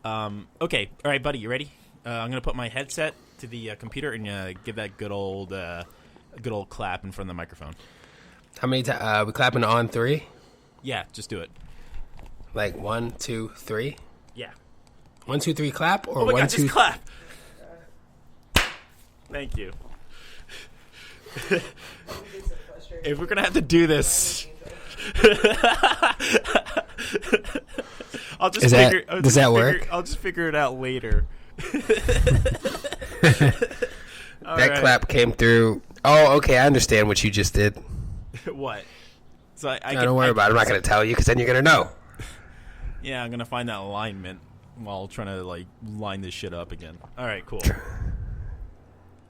Okay. All right, buddy. You ready? I'm gonna put my headset to the computer and give that good old clap in front of the microphone. How many times? We clapping on 3? Yeah, just do it. Like 1, 2, 3. Yeah. 1, 2, 3, clap, or oh my 1, God, 2. Just clap. Thank you. If we're gonna have to do this, I'll just does that work? I'll just figure it out later. That clap came through. Oh, okay. I understand what you just did. What? So don't worry about it. I'm not going to tell you because then you're going to know. Yeah, I'm going to find that alignment while trying to line this shit up again. All right, cool.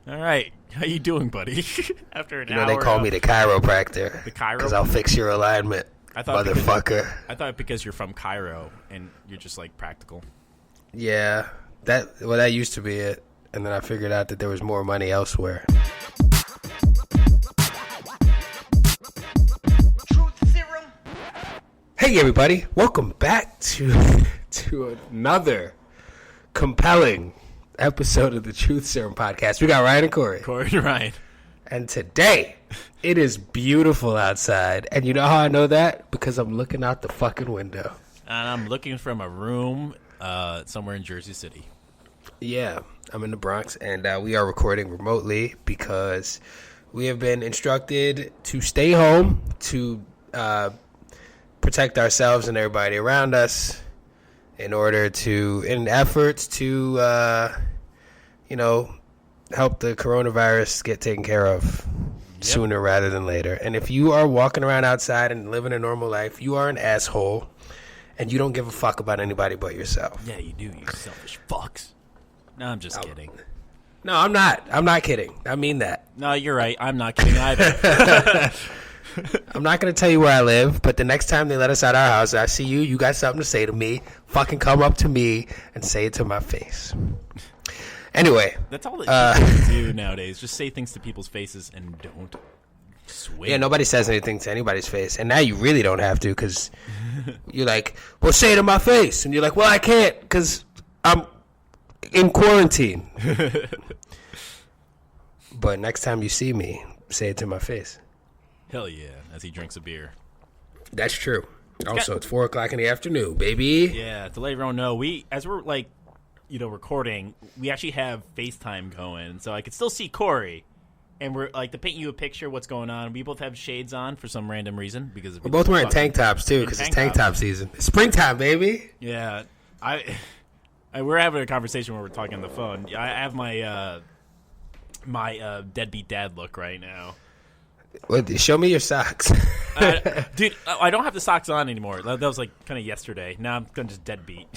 All right. How you doing, buddy? After an hour. They call me the chiropractor. The chiro? Because I'll fix your alignment, motherfucker. I thought because you're from Cairo and you're just practical. Yeah. That used to be it. And then I figured out that there was more money elsewhere. Trooth Syrum. Hey, everybody. Welcome back to another compelling episode of the Trooth Syrum Podcast. We got Ryan and Corey. Corey and Ryan. And today, it is beautiful outside. And you know how I know that? Because I'm looking out the fucking window. And I'm looking from a room somewhere in Jersey City. Yeah, I'm in the Bronx, and we are recording remotely because we have been instructed to stay home to protect ourselves and everybody around us in efforts to, help the coronavirus get taken care of sooner rather than later. And if you are walking around outside and living a normal life, you are an asshole, and you don't give a fuck about anybody but yourself. Yeah, you do, you selfish fucks. No, I'm just kidding. No, I'm not. I'm not kidding. I mean that. No, you're right. I'm not kidding either. I'm not going to tell you where I live, but the next time they let us out our house, I see you, you got something to say to me, fucking come up to me and say it to my face. Anyway. That's all that people do nowadays. Just say things to people's faces and don't swing. Yeah, nobody says anything to anybody's face. And now you really don't have to because you're like, well, say it to my face. And you're like, well, I can't because I'm in quarantine. But next time you see me, say it to my face. Hell yeah, as he drinks a beer. That's true. Also, it's 4 o'clock in the afternoon, baby. Yeah, to let everyone know, as we're recording, we actually have FaceTime going, so I could still see Corey. And we're to paint you a picture of what's going on. We both have shades on for some random reason because we're both wearing tank tops too because it's tank top season. It's springtime, baby. Yeah, we're having a conversation where we're talking on the phone. I have my my deadbeat dad look right now. What, show me your socks. Dude, I don't have the socks on anymore. That was kind of yesterday. Now I'm just deadbeat.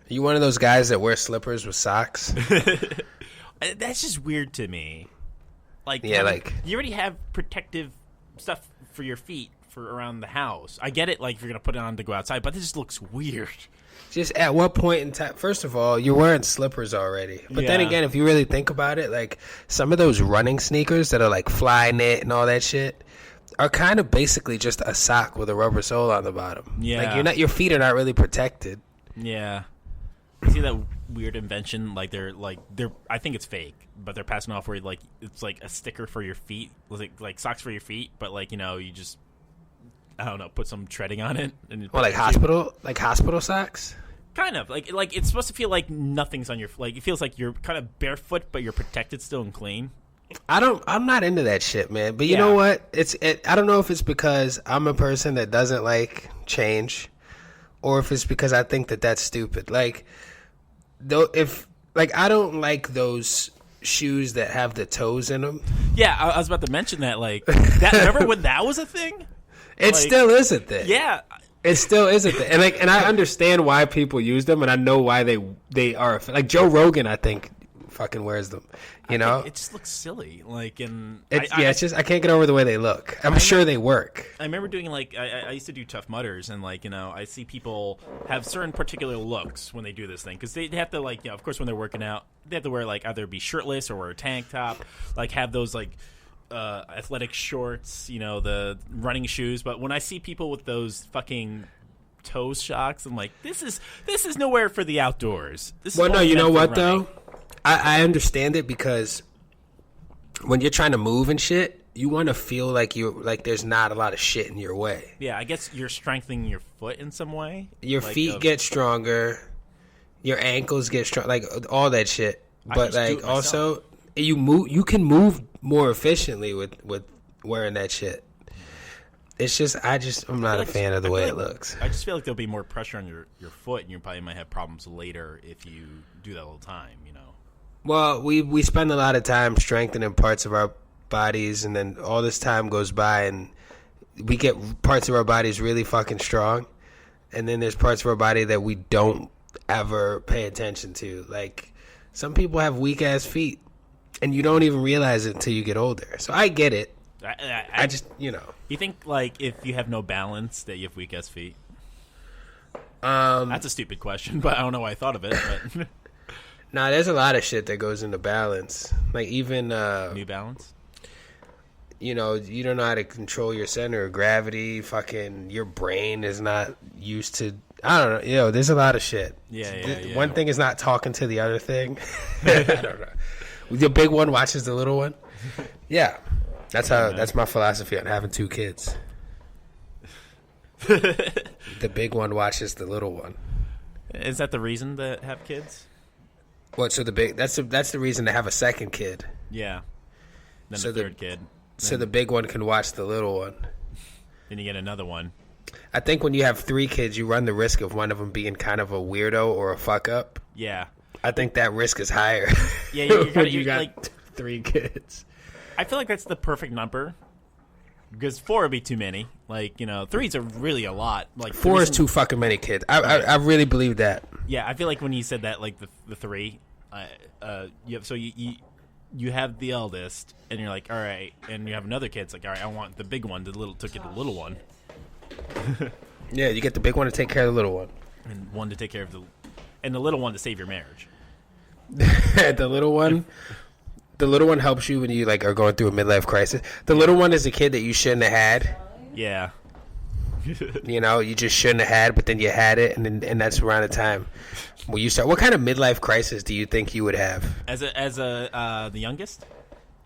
Are you one of those guys that wear slippers with socks? That's just weird to me. You already have protective stuff for your feet for around the house. I get it, if you're going to put it on to go outside, but this just looks weird. Just at what point in time? First of all, you're wearing slippers already. But then again, if you really think about it, some of those running sneakers that are fly knit and all that shit are kind of basically just a sock with a rubber sole on the bbottom. Yeah. Your feet are not really protected. Yeah. You see that weird invention? They're I think it's fake, but they're passing off where it's a sticker for your feet, like socks for your feet, but you just, I don't know, put some treading on it. And hospital socks? Kind of it's supposed to feel like nothing's on your it feels like you're kind of barefoot, but you're protected still and clean. I'm not into that shit, man. But you know what? I don't know if it's because I'm a person that doesn't like change, or if it's because I think that that's stupid. I don't like those shoes that have the toes in them. Yeah, I was about to mention that. Remember when that was a thing? It still is a thing. Yeah. It still is a thing. And I understand why people use them, and I know why they are. Joe Rogan, I think, fucking wears them. You know? It just looks silly. It's just I can't get over the way they look. I'm sure they work. I remember doing I used to do Tough Mudders, and I see people have certain particular looks when they do this thing because they have to of course when they're working out they have to wear either be shirtless or wear a tank top, have those athletic shorts, the running shoes. But when I see people with those fucking toe shocks. I'm like, this is nowhere for the outdoors. This well, is no, you know what running. though? I understand it because when you're trying to move and shit, you want to feel like there's not a lot of shit in your way. Yeah, I guess you're strengthening your foot in some way. Your feet get stronger, your ankles get strong, like all that shit. But like also, you can move more efficiently with wearing that shit. It's just I'm not a fan of the way it looks. I just feel like there'll be more pressure on your foot, and you probably might have problems later if you do that all the time. You know. Well, we spend a lot of time strengthening parts of our bodies, and then all this time goes by, and we get parts of our bodies really fucking strong, and then there's parts of our body that we don't ever pay attention to. Like, some people have weak ass feet, and you don't even realize it until you get older. So I get it. I just, you know. You think, like, if you have no balance, that you have weak ass feet? That's a stupid question, but I don't know why I thought of it. But nah, there's a lot of shit that goes into balance. Like, even New Balance. You know, you don't know how to control your center of gravity. Fucking, your brain is not used to. I don't know. You know, there's a lot of shit. Yeah. One thing is not talking to the other thing. I don't know. The big one watches the little one. Yeah, that's my philosophy on having two kids. The big one watches the little one. Is that the reason to have kids? What? So that's the reason to have a second kid. Yeah. Then so the third kid. So the big one can watch the little one. Then you get another one. I think when you have 3 kids, you run the risk of one of them being kind of a weirdo or a fuck up. Yeah. I think that risk is higher. Yeah, you got like 3 kids. I feel like that's the perfect number. Because 4 would be too many. Like, you know, 3's are really a lot. Like 4 is too fucking many kids. I really believe that. Yeah, I feel like when you said that, like the 3, you have the eldest, and you're like, all right, and you have another kid. It's like, all right, I want the big one to get the little one. Yeah, you get the big one to take care of the little one, and one to take care of the little one to save your marriage. The little one helps you when you like are going through a midlife crisis. The little one is a kid that you shouldn't have had. Yeah. You know, you just shouldn't have had, but then you had it, and that's around the time when you start. What kind of midlife crisis do you think you would have? As the youngest?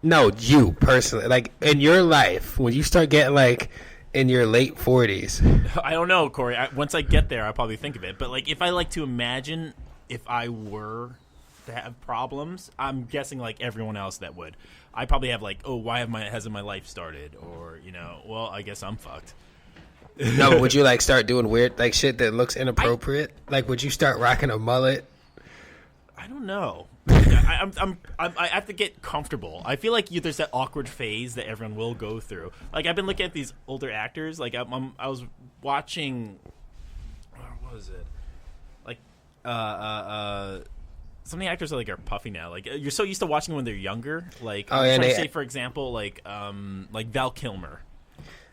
No, you personally, like in your life, when you start getting like in your late 40s. I don't know, Corey. Once I get there, I'll probably think of it. But like, if I like to imagine if I were to have problems, I'm guessing like everyone else that would. I probably have like, oh, why hasn't my life started? Or, you know, well, I guess I'm fucked. No, but would you like start doing weird like shit that looks inappropriate? Like, would you start rocking a mullet? I don't know. I have to get comfortable. I feel like there's that awkward phase that everyone will go through. Like, I've been looking at these older actors. Like, I was watching. What was it? Like, some of the actors are puffy now. Like, you're so used to watching when they're younger. Like, I'm trying to say, for example, like Val Kilmer.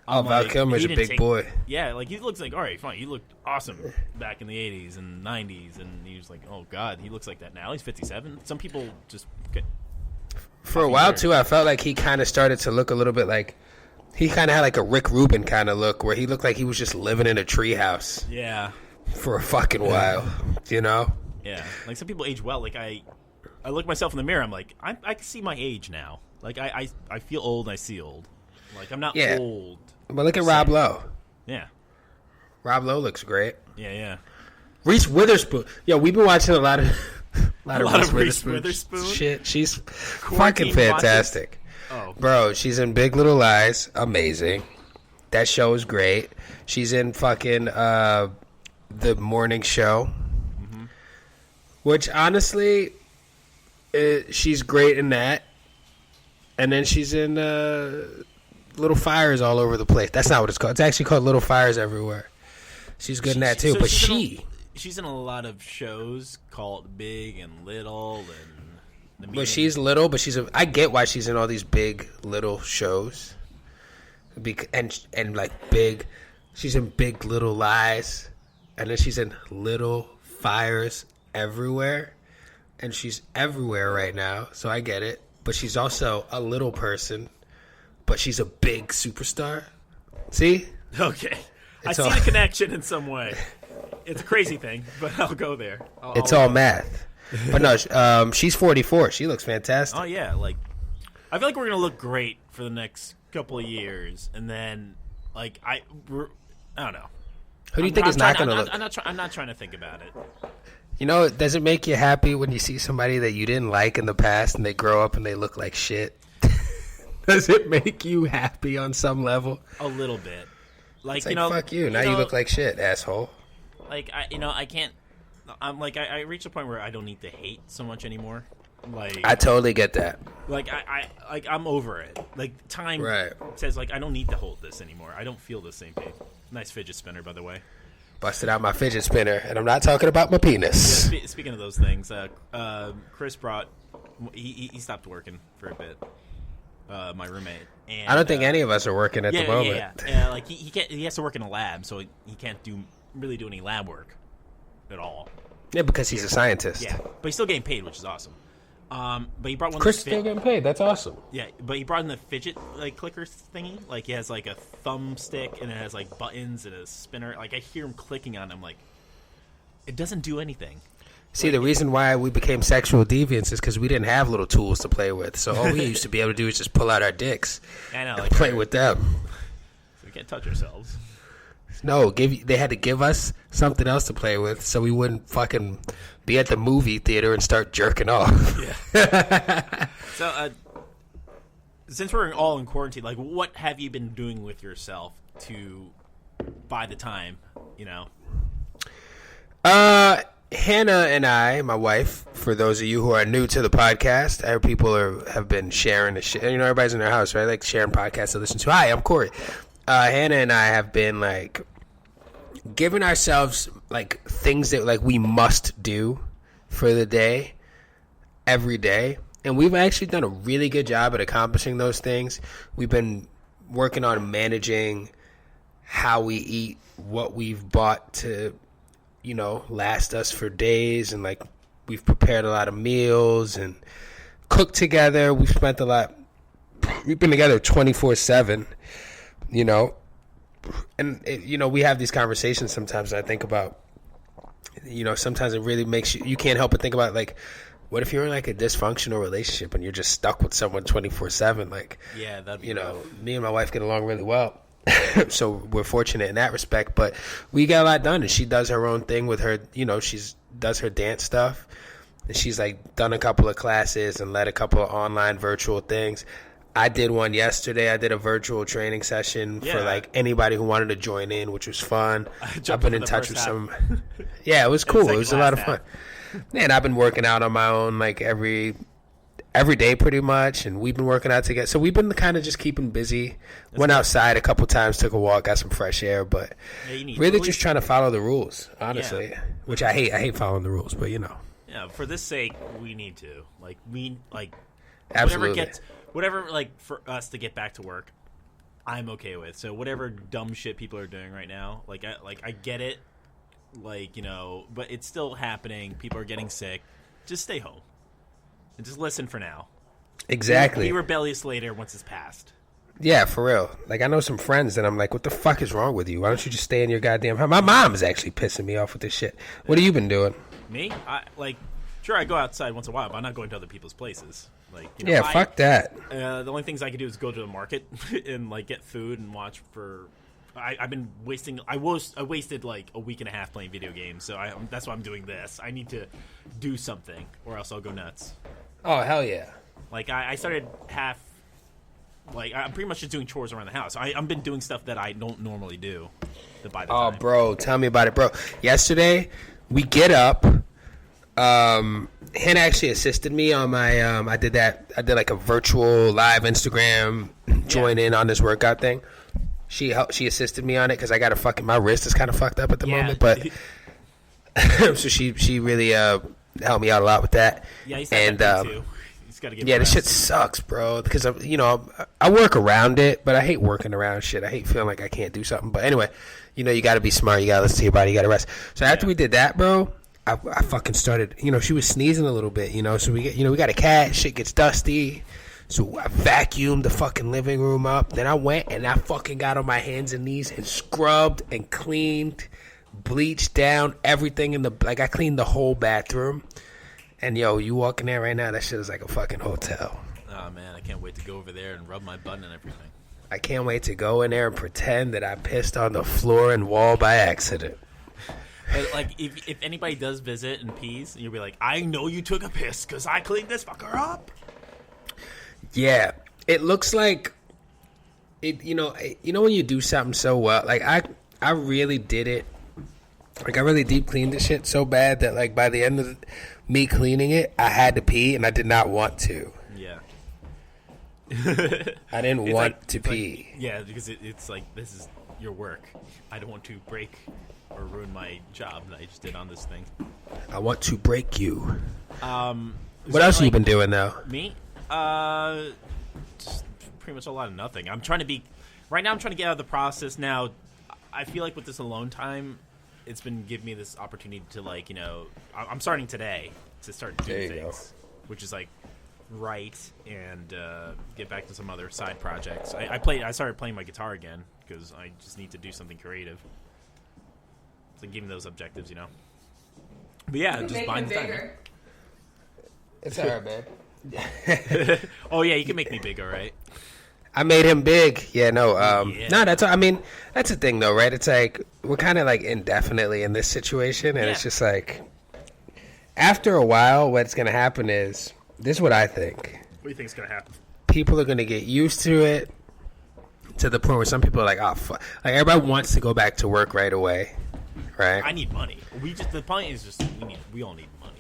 Val Kilmer's a big boy. Yeah, like, he looks like, all right, fine. He looked awesome back in the 80s and 90s, and he was like, oh, God, he looks like that now. He's 57. Some people just get... For a while, too, I felt like he kind of started to look a little bit like... He kind of had like a Rick Rubin kind of look, where he looked like he was just living in a treehouse. Yeah. For a fucking while, you know? Yeah. Like, some people age well. Like, I look myself in the mirror, I'm like, I can see my age now. Like, I feel old and I see old. Like, I'm not old. But look at Rob Lowe. Yeah. Rob Lowe looks great. Yeah. Reese Witherspoon. Yo, we've been watching a lot of Reese Witherspoon shit. She's fucking fantastic. Oh. Bro, she's in Big Little Lies. Amazing. That show is great. She's in fucking The Morning Show. Mm-hmm. Which, honestly, she's great in that. And then she's in Little Fires All Over the Place. That's not what it's called. It's actually called Little Fires Everywhere. She's good in that too. But she's in a lot of shows called Big and Little and. But she's little. But I get why she's in all these big little shows. And like big, she's in Big Little Lies, and then she's in Little Fires Everywhere, and she's everywhere right now. So I get it. But she's also a little person. But she's a big superstar. See? Okay. I see the connection in some way. It's a crazy thing, but I'll go there. It's all math. But no, she's 44. She looks fantastic. Oh, yeah. Like, I feel like we're going to look great for the next couple of years. And then, like, I don't know. Who do you think is not going to look? I'm not trying to think about it. You know, does it make you happy when you see somebody that you didn't like in the past and they grow up and they look like shit? Does it make you happy on some level? A little bit. Like, it's like, fuck you. Now you look like shit, asshole. Like, I can't. I'm like, I reached a point where I don't need to hate so much anymore. Like, I totally get that. Like, I'm over it. Like, time says, like, I don't need to hold this anymore. I don't feel the same pain. Nice fidget spinner, by the way. Busted out my fidget spinner, and I'm not talking about my penis. Yeah, speaking of those things, Chris brought. He stopped working for a bit. My roommate. And, I don't think any of us are working at the moment. Yeah. Like he can't. He has to work in a lab, so he can't really do any lab work at all. Yeah, because he's a scientist. Yeah, but he's still getting paid, which is awesome. But he brought one. Chris still getting paid. That's awesome. Yeah, but he brought in the fidget clicker thingy. Like he has like a thumbstick and it has like buttons and a spinner. Like I hear him clicking on them. Like it doesn't do anything. See, the reason why we became sexual deviants is because we didn't have little tools to play with. So all we used to be able to do is just pull out our dicks and play with them. So we can't touch ourselves. No, they had to give us something else to play with so we wouldn't fucking be at the movie theater and start jerking off. Yeah. So, since we're all in quarantine, like, what have you been doing with yourself to buy the time, you know? Hannah and I, my wife, for those of you who are new to the podcast, I heard people have been sharing the shit. You know, everybody's in their house, right? Like sharing podcasts to listen to. Hi, I'm Corey. Hannah and I have been like giving ourselves like things that like we must do for the day, every day. And we've actually done a really good job at accomplishing those things. We've been working on managing how we eat, what we've bought to, you know, last us for days. And like we've prepared a lot of meals and cooked together. We've spent a lot. We've been together 24/7. You know, and, you know, we have these conversations sometimes. I think about, you know, sometimes it really makes you can't help but think about, like, what if you're in, like, a dysfunctional relationship and you're just stuck with someone 24/7? Like, yeah, that'd be you know, rough. Me and my wife get along really well. So we're fortunate in that respect. But we got a lot done, and she does her own thing with her, you know, does her dance stuff. And she's, like, done a couple of classes and led a couple of online virtual things. I did one yesterday. I did a virtual training session for like anybody who wanted to join in, which was fun. I've been in touch with some. Yeah, it was cool. It was a lot of fun. And I've been working out on my own like every day pretty much, and we've been working out together. So we've been kind of just keeping busy. Went outside a couple times, took a walk, got some fresh air, but really just trying to follow the rules, honestly. Yeah. Which I hate. I hate following the rules, but you know. Yeah, for this sake, we need to absolutely. Whatever, like, for us to get back to work, I'm okay with. So whatever dumb shit people are doing right now, I get it, like, you know, but it's still happening. People are getting sick. Just stay home and just listen for now. Exactly. Be rebellious later once it's passed. Yeah, for real. Like, I know some friends that I'm like, what the fuck is wrong with you? Why don't you just stay in your goddamn house? My mom is actually pissing me off with this shit. What have you been doing? Me? Sure, I go outside once in a while, but I'm not going to other people's places. Like, you know, fuck that. The only things I can do is go to the market and like get food and watch for. I've been wasting. I wasted like a week and a half playing video games, so that's why I'm doing this. I need to do something, or else I'll go nuts. Oh hell yeah! Like I started half. Like I'm pretty much just doing chores around the house. I've been doing stuff that I don't normally do. Oh, bro, tell me about it, bro. Yesterday we get up. Hannah actually assisted me on my I did like a virtual live Instagram join in on this workout thing. She assisted me on it because I got my wrist is kind of fucked up at the moment, but so she really helped me out a lot with that. Yeah, he's too. He's got to give this shit sucks, bro, because I work around it, but I hate working around shit. I hate feeling like I can't do something. But anyway, you know, you got to be smart. You got to listen to your body. You got to rest. So after we did that, bro, I fucking started, she was sneezing a little bit, so we got a cat, shit gets dusty, so I vacuumed the fucking living room up, then I went and I fucking got on my hands and knees and scrubbed and cleaned bleached down everything in the, like, I cleaned the whole bathroom. And, yo, you walk in there right now, that shit is like a fucking hotel. Oh, man, I can't wait to go over there and rub my butt and everything. I can't wait to go in there and pretend that I pissed on the floor and wall by accident. But, like, if anybody does visit and pees, you'll be like, I know you took a piss because I cleaned this fucker up. Yeah. It looks like, you know when you do something so well, like, I really did it. Like, I really deep cleaned the shit so bad that, like, by the end of me cleaning it, I had to pee, and I did not want to. Yeah. I didn't want to pee. Like, yeah, because it's like, this is your work. I don't want to break or ruin my job that I just did on this thing. I want to break you. What else have you been doing, though? Me? Just pretty much a lot of nothing. Right now I'm trying to get out of the process now. I feel like with this alone time, it's been giving me this opportunity to, like, you know, I'm starting today to start doing things, which is like write and get back to some other side projects. I started playing my guitar again because I just need to do something creative. So give me those objectives, you know. But yeah, just buying the time. It's alright, man. Oh yeah, you can make me big, all right. I made him big. Yeah, no. No, that's the thing, though, right? It's like we're kind of like indefinitely in this situation, and it's just like after a while, what's going to happen is this is what I think. What do you think is going to happen? People are going to get used to it to the point where some people are like, oh, fuck. Like, everybody wants to go back to work right away, right? I need money. The point is just we all need money.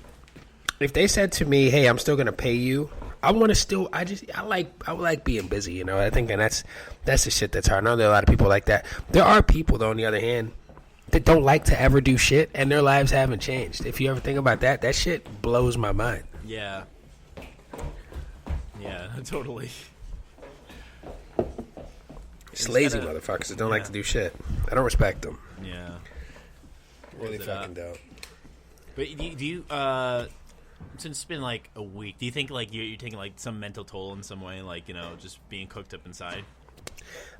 If they said to me, hey, I'm still going to pay you, I like being busy, you know. I think, and that's the shit that's hard. I know there are a lot of people like that. There are people, though, on the other hand, that don't like to ever do shit, and their lives haven't changed. If you ever think about that, that shit blows my mind. Yeah. Yeah, totally. It's lazy motherfuckers that don't like to do shit. I don't respect them. Yeah. Really fucking don't. But do you since it's been like a week, do you think like you're taking like some mental toll in some way, like, you know, just being cooked up inside?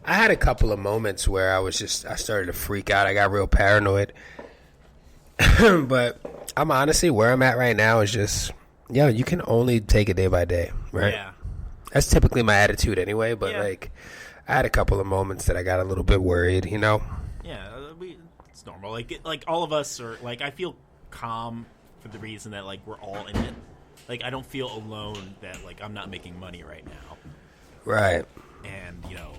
I had a couple of moments where I started to freak out. I got real paranoid. But I'm honestly, where I'm at right now is just, you can only take it day by day, right? Yeah. That's typically my attitude anyway, but like I had a couple of moments that I got a little bit worried, you know? Yeah, it's normal. Like all of us are, like, I feel calm for the reason that, like, we're all in it. Like, I don't feel alone that, like, I'm not making money right now. Right. And, you know.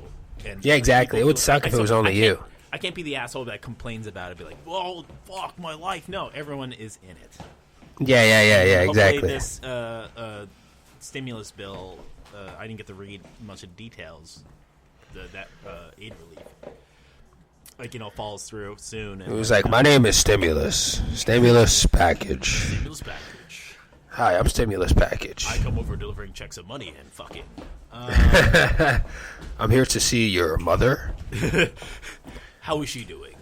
Yeah, exactly. It would suck if it was only you. I can't be the asshole that complains about it. Be like, well, fuck my life. No, everyone is in it. Yeah, exactly. This stimulus bill, I didn't get to read much of details. That aid relief, like, you know, falls through soon. And it was like, my name is Stimulus Package. Stimulus Package. Hi, I'm Stimulus Package. I come over delivering checks of money and fucking. I'm here to see your mother. How is she doing?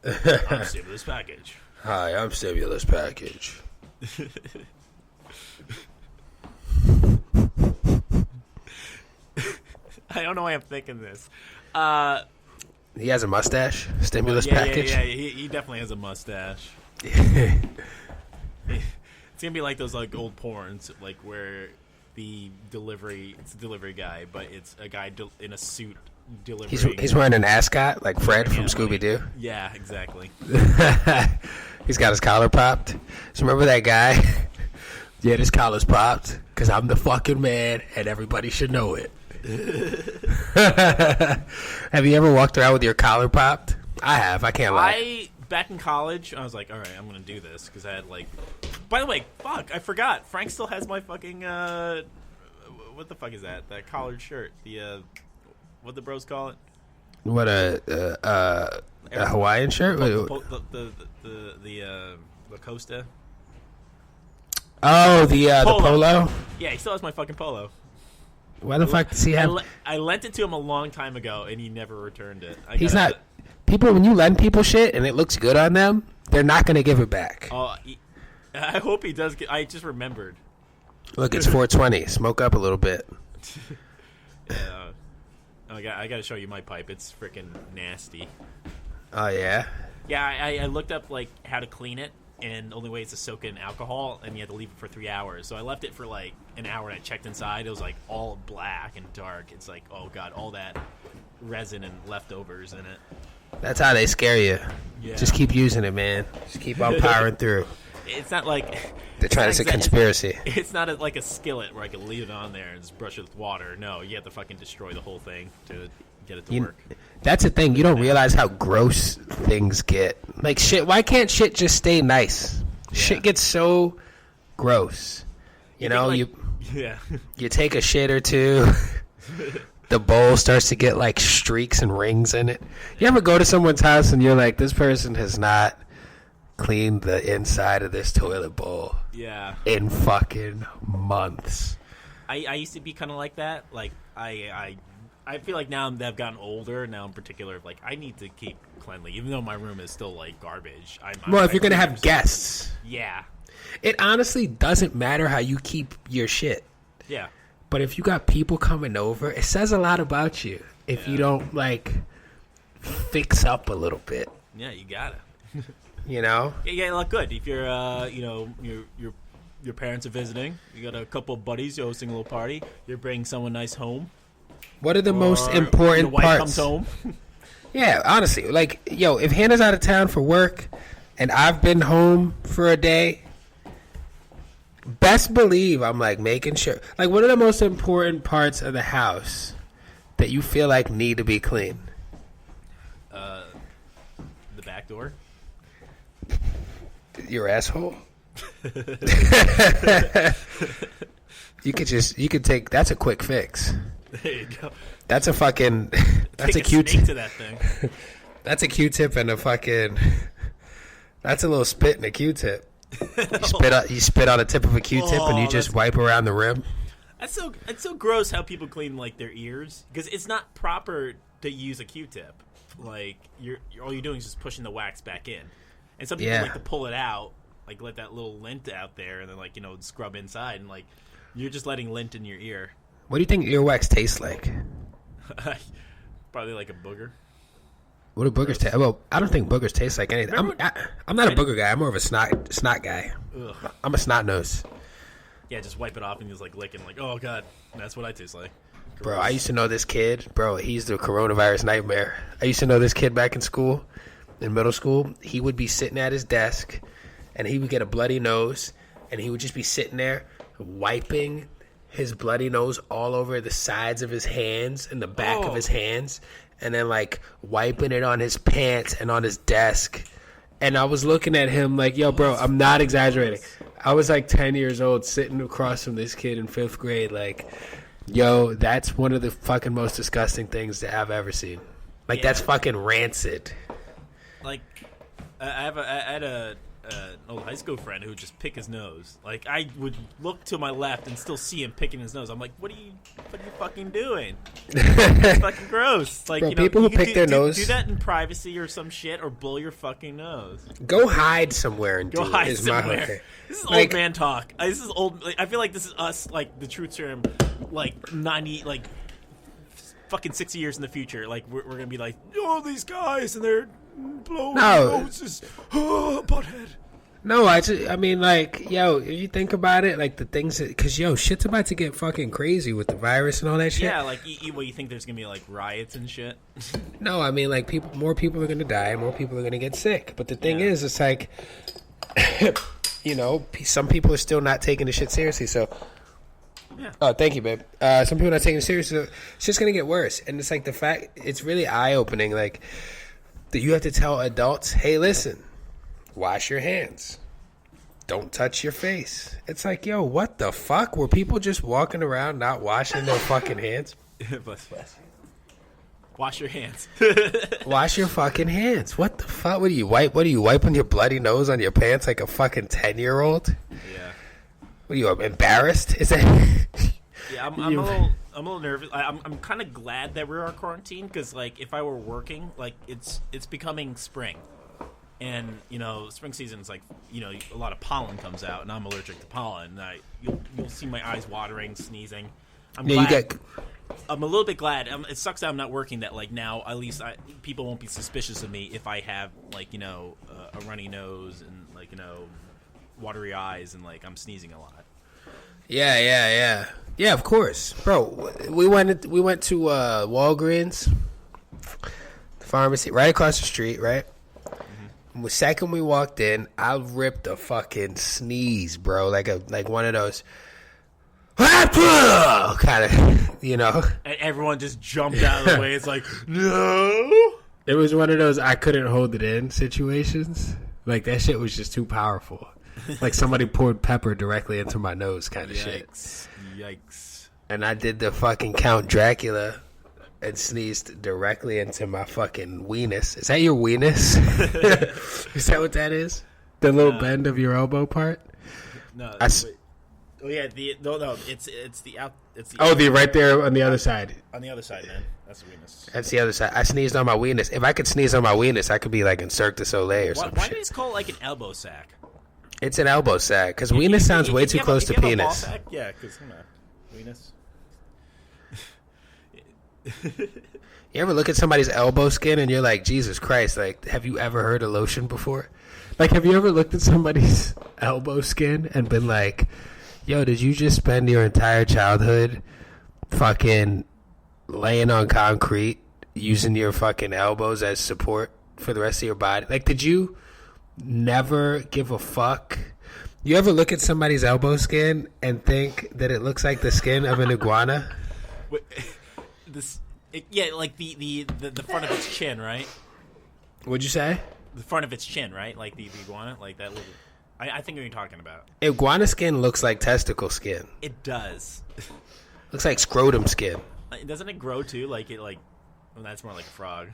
I'm Stimulus Package. Hi, I'm Stimulus Package. I don't know why I'm thinking this. He has a mustache? Stimulus Package? Yeah, he definitely has a mustache. It's gonna be like those, like, old porns, like, where it's a delivery guy, but it's a guy in a suit delivering. He's wearing an ascot, like Fred from Scooby-Doo? Yeah, exactly. He's got his collar popped. So remember that guy? Yeah, his collar's popped, because I'm the fucking man, and everybody should know it. Have you ever walked around with your collar popped? I have. I can't lie. Back in college, I was like, all right, I'm gonna do this because I had, like. By the way, fuck, I forgot. Frank still has my fucking what the fuck is that? That collared shirt. The what the bros call it? What a Hawaiian shirt? The Costa. Oh, the polo. Yeah, he still has my fucking polo. Why the fuck does he have? I lent it to him a long time ago, and he never returned it. He's not. People, when you lend people shit and it looks good on them, they're not going to give it back. Oh, I hope he does. I just remembered. Look, it's 420. Smoke up a little bit. I got to show you my pipe. It's freaking nasty. Oh, yeah? Yeah, I looked up like how to clean it, and the only way is to soak it in alcohol, and you had to leave it for 3 hours. So I left it for like an hour, and I checked inside. It was like all black and dark. It's like, oh god, all that resin and leftovers in it. That's how they scare you. Yeah. Just keep using it, man. Just keep on powering through. It's not like They're trying to say conspiracy. It's not like a skillet where I can leave it on there and just brush it with water. No, you have to fucking destroy the whole thing to get it to work. That's the thing. You don't realize how gross things get. Like shit. Why can't shit just stay nice? Yeah. Shit gets so gross. You know, like, you take a shit or two. The bowl starts to get like streaks and rings in it. You ever go to someone's house and you're like, this person has not cleaned the inside of this toilet bowl in fucking months. I used to be kind of like that. Like I feel like now that I've gotten older, now in particular, like I need to keep cleanly, even though my room is still like garbage. Well, if you're gonna have guests, it honestly doesn't matter how you keep your shit. Yeah. But if you got people coming over, it says a lot about you if you don't like fix up a little bit. Yeah, you gotta. You know? Yeah, look good. If you're, your parents are visiting, you got a couple of buddies, you're hosting a little party, you're bringing someone nice home. What are the most important your wife parts? Comes home. Yeah, honestly, like, yo, if Hannah's out of town for work and I've been home for a day, best believe I'm like making sure. Like, what are the most important parts of the house that you feel like need to be clean? The back door. Your asshole. You could take. That's a quick fix. There you go. That's a fucking. That's take a Q-tip to that thing. That's a Q-tip and a fucking. That's a little spit and a Q-tip. You spit on the tip of a Q-tip and you just wipe around the rim. It's so gross how people clean like their ears because it's not proper to use a Q-tip. Like all you're doing is just pushing the wax back in, and some people like to pull it out, like let that little lint out there, and then like scrub inside, and like you're just letting lint in your ear. What do you think earwax tastes like? Probably like a booger. What do boogers taste? Well, I don't think boogers taste like anything. I'm not a booger guy. I'm more of a snot guy. Ugh. I'm a snot nose. Yeah, just wipe it off and just like licking. Like, oh god, that's what I taste like. Gross. Bro, I used to know this kid. Bro, he's the coronavirus nightmare. I used to know this kid back in school, in middle school. He would be sitting at his desk, and he would get a bloody nose, and he would just be sitting there wiping his bloody nose all over the sides of his hands and the back of his hands, and then like wiping it on his pants and on his desk. And I was looking at him like, yo, bro, I'm not exaggerating. I was like 10 years old sitting across from this kid in 5th grade like, yo, that's one of the fucking most disgusting things that I've ever seen. Like, that's fucking rancid. Like, I had an old high school friend who would just pick his nose. Like, I would look to my left and still see him picking his nose. I'm like, what are you fucking doing? It's fucking gross. Like, bro, people who pick their nose, do that in privacy or some shit, or blow your fucking nose. Go hide somewhere and go do hide it. Somewhere. This is like, old man talk. This is old. Like, I feel like this is us, like the Trooth Syrum, like 90, like fucking 60 years in the future. Like we're gonna be like, oh, these guys and they're blowing noses, butthead. No, I mean, like, yo, if you think about it, like, the things that, because, yo, shit's about to get fucking crazy with the virus and all that shit. Yeah, like, you think there's going to be, like, riots and shit? No, I mean, like, more people are going to die, more people are going to get sick. But the thing is, it's like, some people are still not taking the shit seriously, so. Yeah. Oh, thank you, babe. Some people are not taking it seriously, so it's just going to get worse. And it's like the fact, it's really eye-opening, like, that you have to tell adults, hey, listen. Wash your hands. Don't touch your face. It's like, yo, what the fuck? Were people just walking around not washing their fucking hands? Wash your hands. Wash your fucking hands. What the fuck? What do you wipe? What are you wiping your bloody nose on your pants like a fucking 10-year-old? Yeah. What are you, embarrassed? Is that? Yeah, I'm a little nervous. I'm kind of glad that we're on quarantine because, like, if I were working, like, it's becoming spring. And, spring season is like, a lot of pollen comes out, and I'm allergic to pollen. And you'll see my eyes watering, sneezing. I'm glad. I'm a little bit glad. It sucks that I'm not working. That like now, at least people won't be suspicious of me if I have like a runny nose and like watery eyes and like I'm sneezing a lot. Yeah. Of course, bro. We went to Walgreens, the pharmacy right across the street, right? The second we walked in, I ripped a fucking sneeze, bro. Like one of those kind of, And everyone just jumped out of the way. It's like, no. It was one of those I couldn't hold it in situations. Like that shit was just too powerful. Like somebody poured pepper directly into my nose kind of shit. Yikes. And I did the fucking Count Dracula and sneezed directly into my fucking weenus. Is that your weenus? Is that what that is? The little bend of your elbow part? No. It's the out. It's the right there on the other side. On the other side, man. That's the weenus. That's the other side. I sneezed on my weenus. If I could sneeze on my weenus, I could be like in Cirque du Soleil or something. Why do they call it like an elbow sack? It's an elbow sack because weenus sounds way too close to penis. Sack? Yeah, because weenus. You ever look at somebody's elbow skin and you're like, Jesus Christ, like, have you ever heard of lotion before? Like, have you ever looked at somebody's elbow skin and been like, yo, did you just spend your entire childhood fucking laying on concrete using your fucking elbows as support for the rest of your body? Like, did you never give a fuck? You ever look at somebody's elbow skin and think that it looks like the skin of an iguana? Like the front of its chin, right? What'd you say? The front of its chin, right? Like the iguana, like that little. I think what you're talking about. Iguana skin looks like testicle skin. It does. Looks like scrotum skin. Doesn't it grow too? Well, that's more like a frog.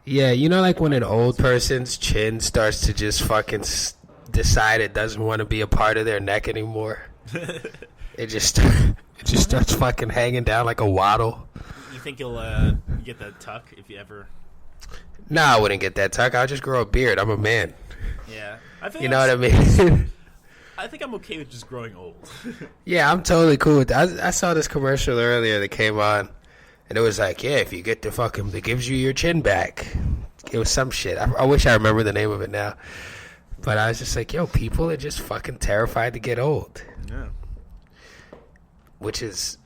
Yeah, like when an old person's chin starts to just fucking decide it doesn't want to be a part of their neck anymore. It just starts fucking hanging down like a waddle. You think you'll get that tuck if you ever? No, I wouldn't get that tuck. I'll just grow a beard. I'm a man. Yeah, you know what I mean. I think I'm okay with just growing old. Yeah, I'm totally cool with that. I saw this commercial earlier that came on, and it was like, yeah, if you get the fucking, it gives you your chin back. It was some shit. I wish I remember the name of it now. But I was just like, yo, people are just fucking terrified to get old. Yeah. Which is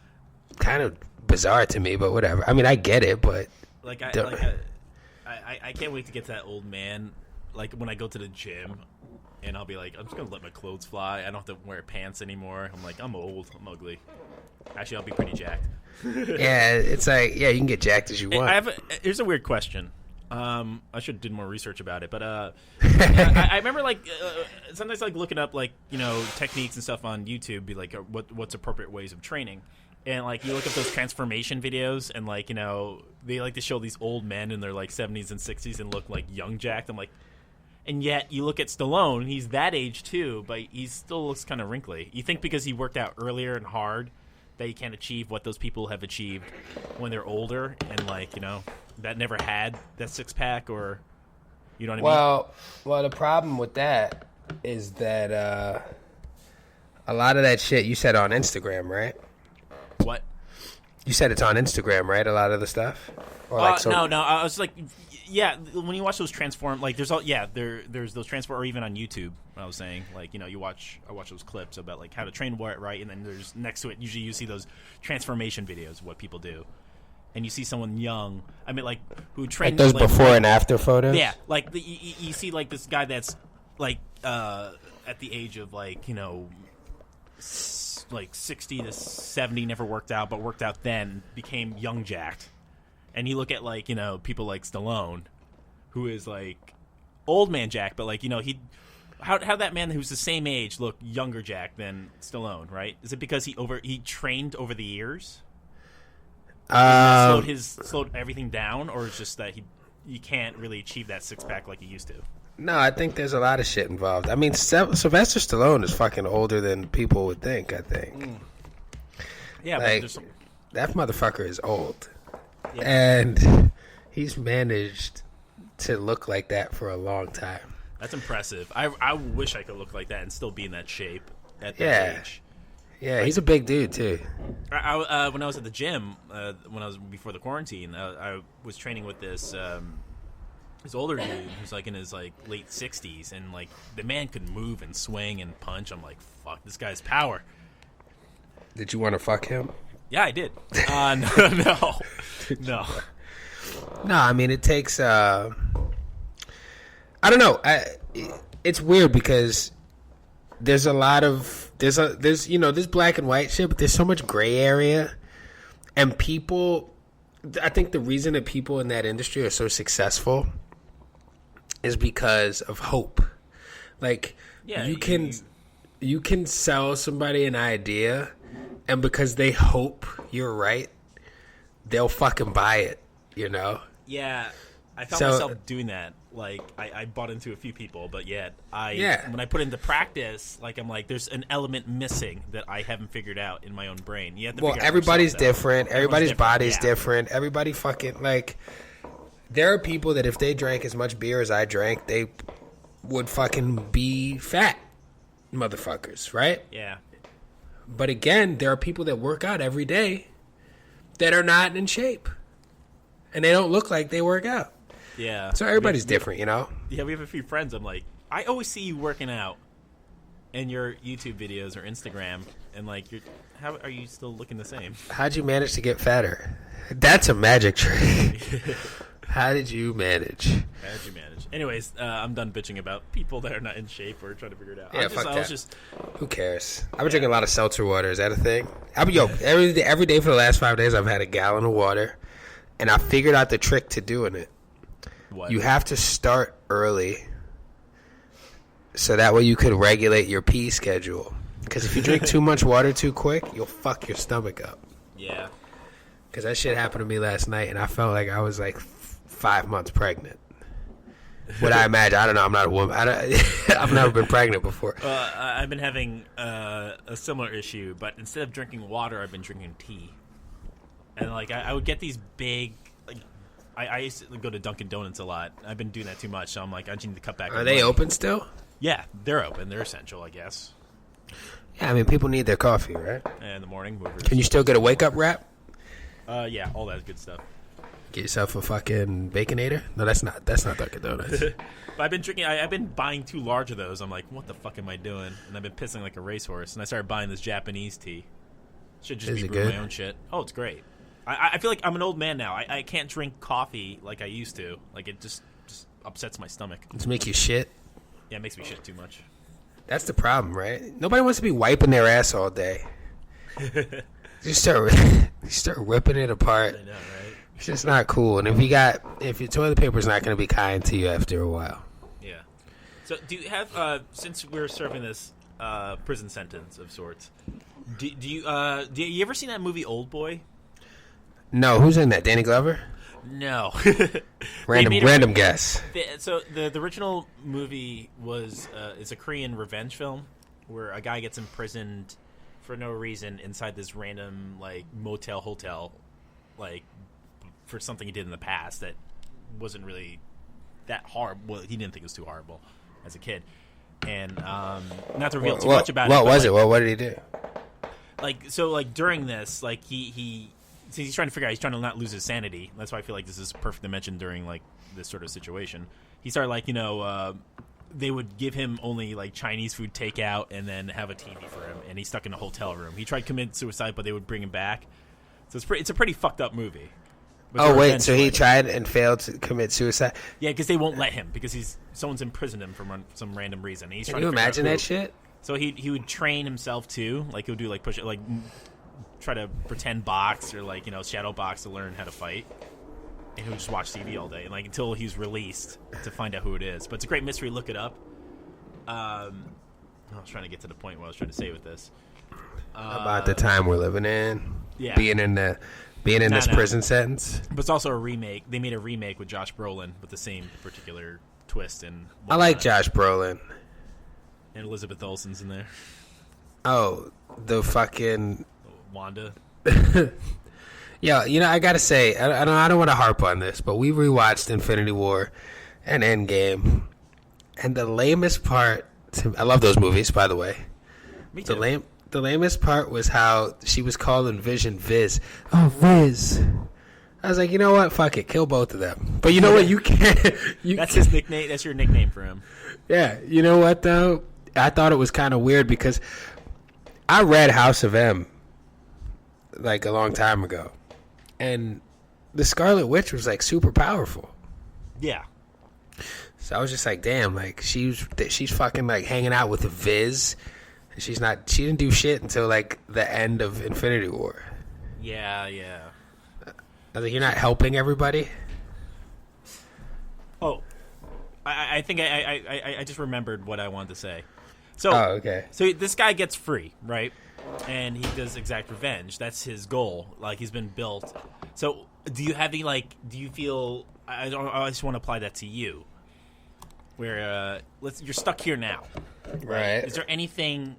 kind of bizarre to me, but whatever. I mean, I get it, but I can't wait to get to that old man. Like when I go to the gym, and I'll be like, I'm just gonna let my clothes fly. I don't have to wear pants anymore. I'm like, I'm old. I'm ugly. Actually, I'll be pretty jacked. Yeah, it's like, yeah, you can get jacked as you want. Here's a weird question. I should have did more research about it, but I remember sometimes looking up techniques and stuff on YouTube, be like what's appropriate ways of training, and you look up those transformation videos, and they like to show these old men in their 70s and 60s and look like young jacked. I'm like, and yet you look at Stallone, he's that age too, but he still looks kind of wrinkly. You think because he worked out earlier and hard that he can't achieve what those people have achieved when they're older and that never had that six-pack, or you know what I mean? Well, the problem with that is that a lot of that shit you said on Instagram, right? What? You said it's on Instagram, right? A lot of the stuff? Or No. I was like, yeah, when you watch those transform, there's those transform, or even on YouTube. I was saying, I watch those clips about how to train right, and then there's next to it. Usually, you see those transformation videos, what people do, and you see someone young. I mean, who trained those before and after photos. Yeah, you see this guy that's at the age of 60 to 70, never worked out, but worked out then, became young jacked. And you look at people like Stallone, who is old man jack, but how that man who's the same age look younger jack than Stallone, right? Is it because he trained over the years? Slowed everything down, or it's just that he can't really achieve that six pack like he used to? No, I think there's a lot of shit involved. I mean, Sylvester Stallone is fucking older than people would think. I think. Yeah, but there's some... that motherfucker is old. Yeah. And he's managed to look like that for a long time. That's impressive. I wish I could look like that and still be in that shape at that age. Yeah, he's a big dude too. When I was at the gym, before the quarantine, I was training with this older dude who's like in his like late 60s, and like the man could move and swing and punch. I'm like, fuck, this guy's power. Did you want to fuck him? Yeah, I did. No. No, I mean it takes. I don't know. It's weird because there's a lot of there's black and white shit, but there's so much gray area, and people. I think the reason that people in that industry are so successful is because of hope. Like you can sell somebody an idea, and because they hope you're right, they'll fucking buy it. You know? Yeah, I found myself doing that. Like, I bought into a few people, but when I put into practice, like, I'm like, there's an element missing that I haven't figured out in my own brain. You have to everybody's different. Everybody's body's different. Everybody fucking, like, there are people that if they drank as much beer as I drank, they would fucking be fat motherfuckers, right? Yeah. But again, there are people that work out every day that are not in shape. And they don't look like they work out. Yeah. So everybody's different, you know? Yeah, we have a few friends. I'm like, I always see you working out in your YouTube videos or Instagram, and like, how are you still looking the same? How'd you manage to get fatter? That's a magic trick. How did you manage? Anyways, I'm done bitching about people that are not in shape or trying to figure it out. Yeah, fuck that. Who cares? I've been drinking a lot of seltzer water. Is that a thing? Every day for the last 5 days, I've had a gallon of water. And I figured out the trick to doing it. What? You have to start early so that way you could regulate your pee schedule. Because if you drink too much water too quick, you'll fuck your stomach up. Yeah. Because that shit happened to me last night, and I felt like I was like 5 months pregnant. What I imagine, I don't know. I'm not a woman. I've never been pregnant before. I've been having a similar issue, but instead of drinking water, I've been drinking tea. And, like, I would get these big, like, I used to go to Dunkin' Donuts a lot. I've been doing that too much, so I'm like, I just need to cut back. Are they open still? Yeah, they're open. They're essential, I guess. Yeah, I mean, people need their coffee, right? And in the morning. Can you still get a wake-up wrap? Yeah, all that good stuff. Get yourself a fucking Baconator? No, that's not Dunkin' Donuts. But I've been drinking, I've been buying too large of those. I'm like, what the fuck am I doing? And I've been pissing like a racehorse. And I started buying this Japanese tea. Should just be brewing my own shit. Oh, it's great. I feel like I'm an old man now. I can't drink coffee like I used to. Like, it just upsets my stomach. Does it make you shit? Yeah, it makes me shit too much. That's the problem, right? Nobody wants to be wiping their ass all day. You start ripping it apart. I know, right? It's just not cool. And if your toilet paper's not going to be kind to you after a while. Yeah. So do you have, since we're serving this prison sentence of sorts, do you ever seen that movie Old Boy? No, who's in that? Danny Glover? No. Random guess. So the original movie was it's a Korean revenge film where a guy gets imprisoned for no reason inside this random like motel hotel, like for something he did in the past that wasn't really that horrible. Well, he didn't think it was too horrible as a kid, and not to reveal too much about it. What was it? What did he do? Like during this, like he's trying to figure out. He's trying to not lose his sanity. That's why I feel like this is perfect to mention during like this sort of situation. He started like they would give him only like Chinese food takeout and then have a TV for him, and he's stuck in a hotel room. He tried to commit suicide, but they would bring him back. So it's a pretty fucked up movie. Oh wait, so he tried and failed to commit suicide? Yeah, because they won't let him because someone's imprisoned him for some random reason. And he's Can you imagine that shit? So he would train himself too, like he would do like push like try to pretend box or like shadow box to learn how to fight, and he would just watch TV all day and like until he's released to find out who it is. But it's a great mystery. Look it up. I was trying to get to the point what I was trying to say with this. About the time we're living in, yeah, being in this prison sentence. But it's also a remake. They made a remake with Josh Brolin with the same particular twist. And I like Josh Brolin. And Elizabeth Olsen's in there. Oh, the fucking Wanda. Yeah, I gotta say, I don't want to harp on this, but we rewatched Infinity War and Endgame, and the lamest part. I love those movies, by the way. Me too. the lamest part was how she was calling Vision Viz. Oh, Viz. I was like, you know what? Fuck it. Kill both of them. But you know what? You can't. That's his nickname. That's your nickname for him. Yeah. You know what, though? I thought it was kind of weird because I read House of M like a long time ago. And the Scarlet Witch was like super powerful. Yeah. So I was just like, damn, like she's fucking like hanging out with the Viz. And she didn't do shit until like the end of Infinity War. Yeah. I was like, you're not helping everybody? Oh, I think I just remembered what I wanted to say. So, okay. So this guy gets free, right? And he does exact revenge. That's his goal. Like, he's been built. So, do you have any, like, do you feel, I just want to apply that to you, where, you're stuck here now. Right. Is there anything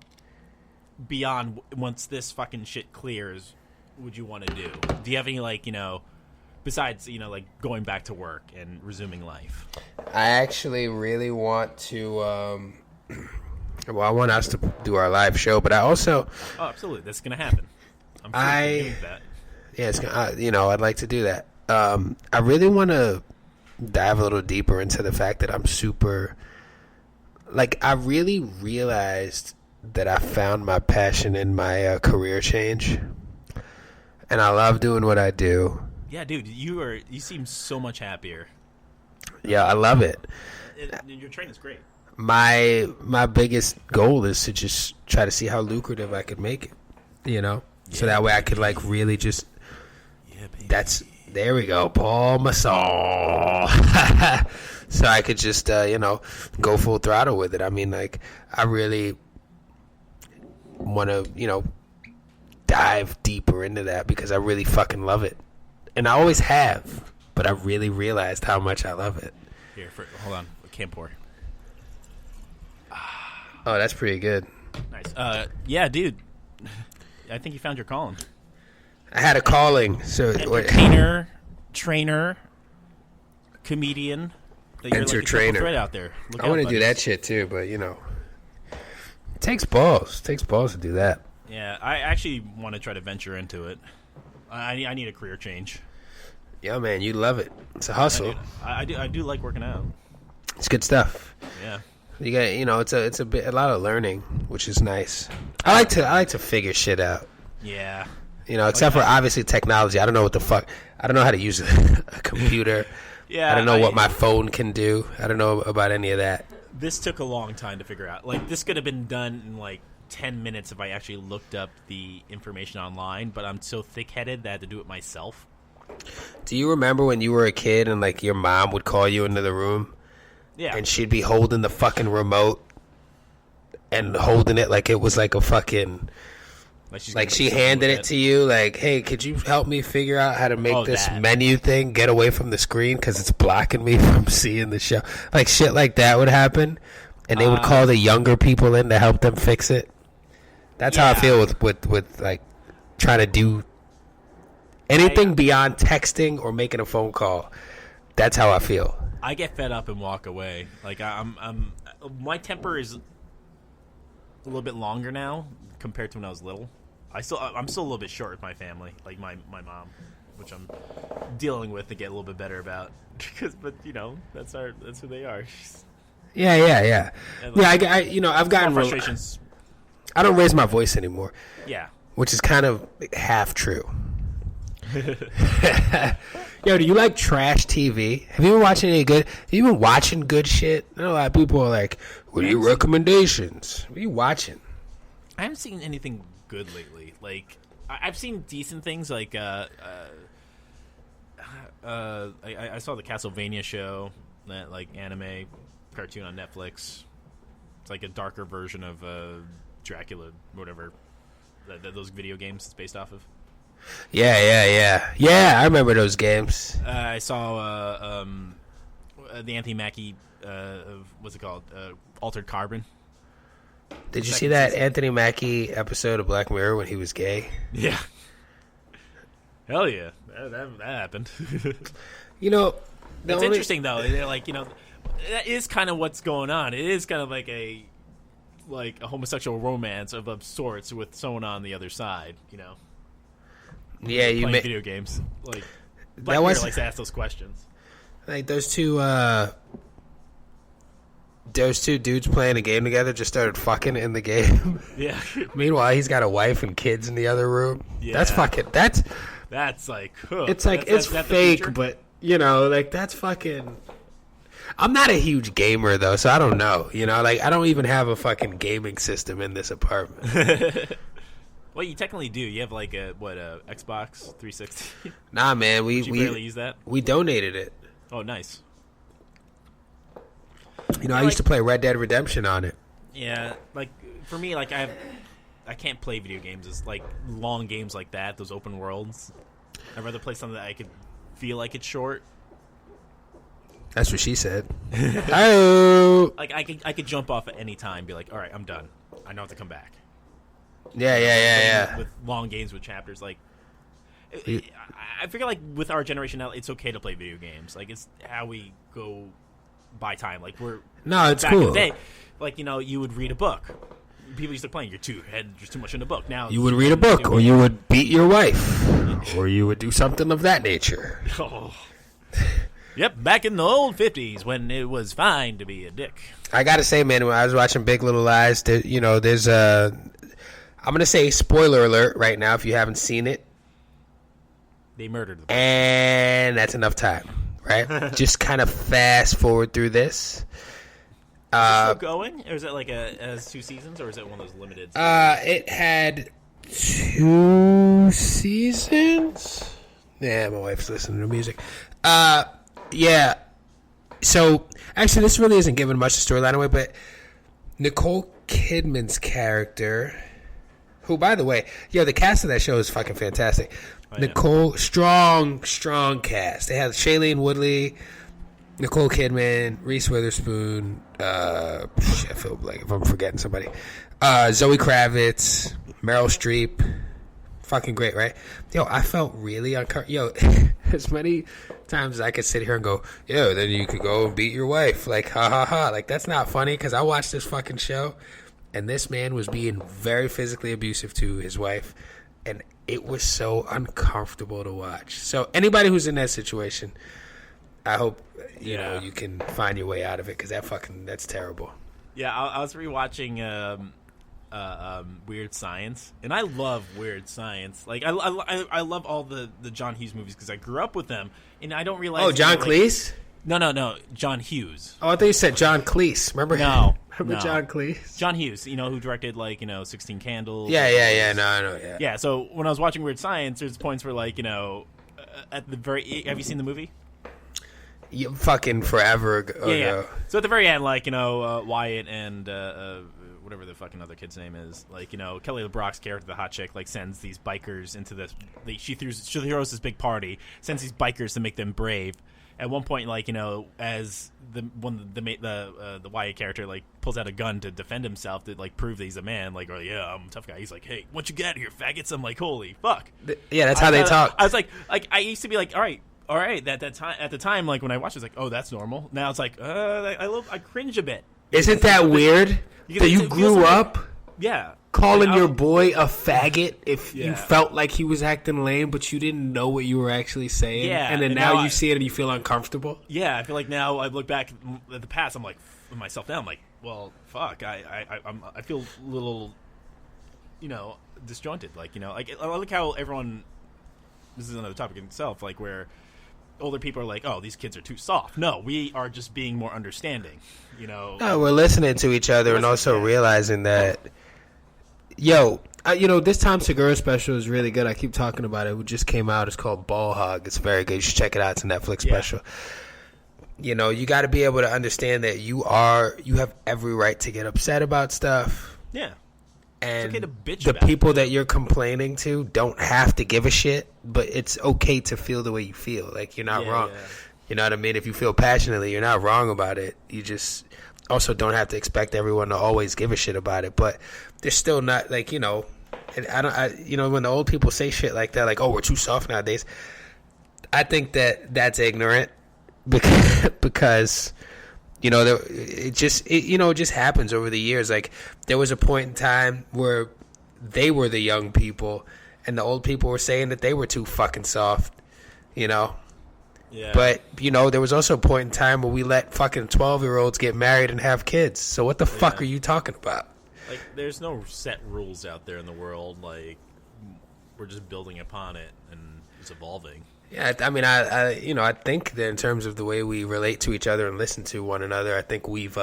beyond, once this fucking shit clears, would you want to do? Do you have any, like, besides, like, going back to work and resuming life? I actually really want to, well, I want us to do our live show, but I also... Oh, absolutely. That's going to happen. I'm sure doing that. Yeah, it's gonna, I'd like to do that. I really want to dive a little deeper into the fact that I'm super... Like, I really realized that I found my passion in my career change. And I love doing what I do. Yeah, dude, you seem so much happier. Yeah, I love it. Your training's great. My biggest goal is to just try to see how lucrative I could make it, so that way I could like really just. Yeah, baby. There we go, Paul Masson. So I could just go full throttle with it. I mean, like I really want to dive deeper into that because I really fucking love it, and I always have. But I really realized how much I love it. Here, hold on, can't pour. Oh, that's pretty good. Nice. Yeah, dude. I think you found your calling. I had a calling. So entertainer, trainer, comedian. Entertainer. Thread out there. I want to do that shit too, but it takes balls. It takes balls to do that. Yeah, I actually want to try to venture into it. I need a career change. Yeah, man, you love it. It's a hustle. I do like working out. It's good stuff. Yeah. You got it's a lot of learning, which is nice. I like to figure shit out. Yeah. Except for obviously technology. I don't know what the fuck. I don't know how to use a computer. Yeah. I don't know what my phone can do. I don't know about any of that. This took a long time to figure out. Like, this could have been done in like 10 minutes if I actually looked up the information online, but I'm so thick-headed that I had to do it myself. Do you remember when you were a kid and like your mom would call you into the room? Yeah. And she'd be holding the fucking remote and holding it like it was like a fucking... Like she handed it to you like, hey, could you help me figure out how to make this menu thing get away from the screen because it's blocking me from seeing the show? Like shit like that would happen. And they would call the younger people in to help them fix it. That's how I feel with like trying to do anything beyond texting or making a phone call. That's how I feel. I get fed up and walk away. Like I'm my temper is a little bit longer now compared to when I was little. I'm still a little bit short with my family, like my mom, which I'm dealing with to get a little bit better about. But that's who they are. Yeah. And I've gotten frustrations. I don't raise my voice anymore. Yeah, which is kind of half true. Yo, do you like trash TV? Have you been watching any good? Have you been watching good shit? I know a lot of people are like, "What are your recommendations? What are you watching?" I haven't seen anything good lately. Like, I've seen decent things. Like, I saw the Castlevania show, that like anime cartoon on Netflix. It's like a darker version of Dracula, whatever. Those video games it's based off of. Yeah. I remember those games. I saw the Anthony Mackie. What's it called? Altered Carbon. Did you see that Anthony Mackie episode of Black Mirror when he was gay? Yeah. Hell yeah, that happened. It's interesting though. They're like, that is kind of what's going on. It is kind of like like a homosexual romance of sorts with someone on the other side. Yeah, you playing video games. Like Black that Mirror was likes to ask those questions. like those two dudes playing a game together just started fucking in the game. Yeah. Meanwhile, he's got a wife and kids in the other room. Yeah. That's like huh. it's like that's it's the fake, future? but like that's fucking. I'm not a huge gamer though, so I don't know. Like I don't even have a fucking gaming system in this apartment. Well, you technically do. You have like a Xbox 360. Nah, man, we barely use that. We donated it. Oh, nice. I used to play Red Dead Redemption on it. Yeah, like for me, like I can't play video games. It's like long games like that, those open worlds. I'd rather play something that I could feel like it's short. That's what she said. Oh, Like I could jump off at any time, and be like, all right, I'm done. I don't have to come back. yeah. With long games with chapters, like I figure like with our generation now, it's okay to play video games. Like it's how we go by time. Like it's back cool. in the day, like you would read a book. People used to play. You're too much in the book. Now You would read a book, or you would beat your wife, or you would do something of that nature. Oh. Yep, back in the old 50s when it was fine to be a dick. I gotta say, man, when I was watching Big Little Lies, there's a. I'm gonna say spoiler alert right now if you haven't seen it. They murdered the And that's enough time, right? Just kind of fast forward through this. Is it still going? Or is it like as 2 seasons, or is it one of those limited? It had 2 seasons. Yeah, my wife's listening to music. Yeah. So actually, this really isn't giving much of the storyline away, but Nicole Kidman's character, who, by the way, the cast of that show is fucking fantastic. Oh, yeah. Nicole, strong cast. They have Shailene Woodley, Nicole Kidman, Reese Witherspoon. I feel like if I'm forgetting somebody. Zoe Kravitz, Meryl Streep. Fucking great, right? I felt really uncomfortable. As many times as I could sit here and go, then you could go and beat your wife. Like, ha ha ha. Like, that's not funny because I watched this fucking show and this man was being very physically abusive to his wife. And it was so uncomfortable to watch. So anybody who's in that situation, I hope, you know, you can find your way out of it because that's terrible. Yeah, I was rewatching Weird Science, and I love Weird Science. Like I love all the John Hughes movies because I grew up with them, and I don't realize. Oh, John Cleese? No, John Hughes. Oh, I thought you said John Cleese. Remember? No. John Cleese? John Hughes, who directed 16 Candles. Yeah. No, I know. Yeah. Yeah. So when I was watching Weird Science, there's points where at the very. Have you seen the movie? Yeah, fucking forever ago. Yeah. So at the very end, Wyatt and whatever the fucking other kid's name is, Kelly LeBrock's character, the hot chick, sends these bikers into this. She throws this big party, sends these bikers to make them brave. At one point, as the Wyatt character pulls out a gun to defend himself to prove that he's a man, I'm a tough guy. He's like, hey, once you get out of here, faggots. I'm like, holy fuck. Yeah, that's how they talk. I was like I used to be like, all right. At the time, when I watched it, it's like, oh, that's normal. Now it's like, I cringe a bit. Isn't that weird? That you grew up calling your boy a faggot if you felt like he was acting lame, but you didn't know what you were actually saying. Yeah, and then now you see it and you feel uncomfortable. Yeah, I feel like now I look back at the past, I'm like, myself now, I'm like, well, fuck, I feel a little, disjointed. I like how everyone. This is another topic in itself, where older people are like, oh, these kids are too soft. No, we are just being more understanding, No, we're listening to each other and also realizing that, this Tom Segura special is really good. I keep talking about it. It just came out. It's called Ball Hog. It's very good. You should check it out. It's a Netflix special. You got to be able to understand that you have every right to get upset about stuff. Yeah. And it's okay to bitch the about people that you're complaining to don't have to give a shit, but it's okay to feel the way you feel. You're not wrong. Yeah. You know what I mean? If you feel passionately, you're not wrong about it. You just also don't have to expect everyone to always give a shit about it. But they're still not when the old people say shit like that, oh, we're too soft nowadays. I think that's ignorant because You know, it just happens over the years. Like, there was a point in time where they were the young people, and the old people were saying that they were too fucking soft, you know? Yeah. But, you know, there was also a point in time where we let fucking 12-year-olds get married and have kids. So what the fuck are you talking about? Like, there's no set rules out there in the world. Like, we're just building upon it, and it's evolving. Yeah, I mean, I think that in terms of the way we relate to each other and listen to one another, I think we've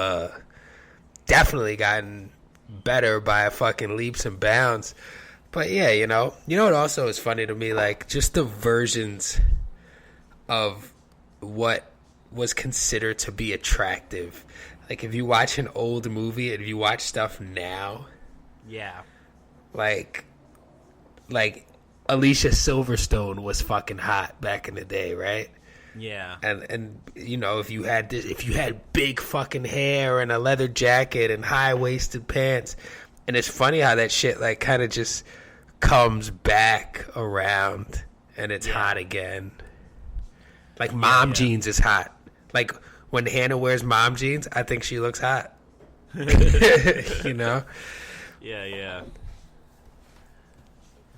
definitely gotten better by fucking leaps and bounds. But yeah, you know what also is funny to me, like, just the versions of what was considered to be attractive. Like, if you watch an old movie and if you watch stuff now, yeah, like Alicia Silverstone was fucking hot back in the day, right? Yeah. And you know, if you had big fucking hair and a leather jacket and high-waisted pants, and it's funny how that shit like kind of just comes back around and it's hot again. Like mom jeans is hot. Like when Hannah wears mom jeans, I think she looks hot. You know? Yeah.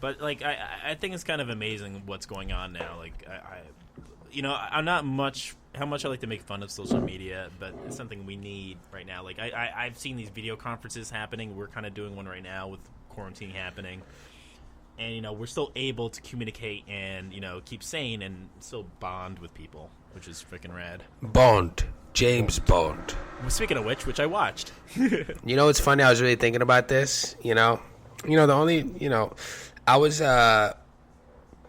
But like I think it's kind of amazing what's going on now. Like I'm not much how much I like to make fun of social media, but it's something we need right now. Like I've seen these video conferences happening. We're kind of doing one right now with quarantine happening. And, we're still able to communicate and, keep sane and still bond with people, which is freaking rad. Bond. James Bond. Speaking of which I watched. You know what's funny? I was really thinking about this, I was